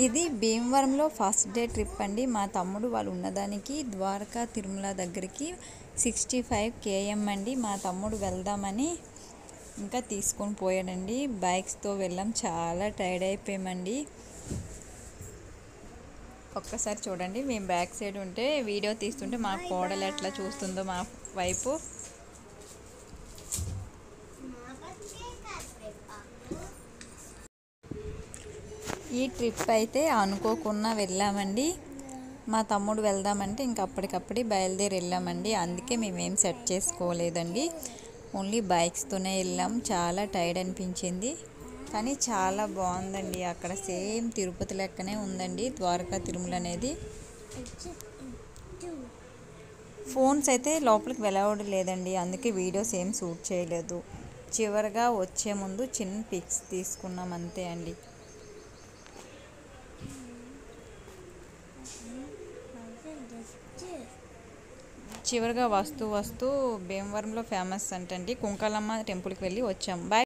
ఇది భీమవరంలో first day trip అండి. మా తమ్ముడు వాళ్ళు ఉన్నదానికి ద్వారకా తిరుమల దగ్గరికి 65 km అండి. మా తమ్ముడు వెళ్దామని ఇంకా తీసుకొని పోయాడండి. బైక్స్తో వెళ్ళాం, చాలా టైర్డ్ అయిపోయామండి. ఒక్కసారి చూడండి, మేము బ్యాక్ సైడ్ ఉంటే వీడియో తీస్తుంటే మా కోడలు ఎట్లా చూస్తుందో మా వైపు. ఈ ట్రిప్ అయితే అనుకోకుండా వెళ్ళామండి. మా తమ్ముడు వెళ్దామంటే ఇంక అప్పటికప్పుడు బయలుదేరి వెళ్ళామండి. అందుకే మేమేం సెట్ చేసుకోలేదండి, ఓన్లీ బైక్స్తోనే వెళ్ళాం. చాలా టైర్డ్ అనిపించింది, కానీ చాలా బాగుందండి. అక్కడ సేమ్ తిరుపతి లెక్కనే ఉందండి ద్వారకా తిరుమల అనేది. ఫోన్స్ అయితే లోపలికి వెళ్ళవడం లేదండి, అందుకే వీడియోస్ ఏం షూట్ చేయలేదు. చివరిగా వచ్చే ముందు చిన్న పిక్స్ తీసుకున్నాం అంతే అండి. చివరిగా వస్తూ భీమవరంలో ఫేమస్ అంటండి కుంకాలమ్మ టెంపుల్కి వెళ్ళి వచ్చాం. బాయ్.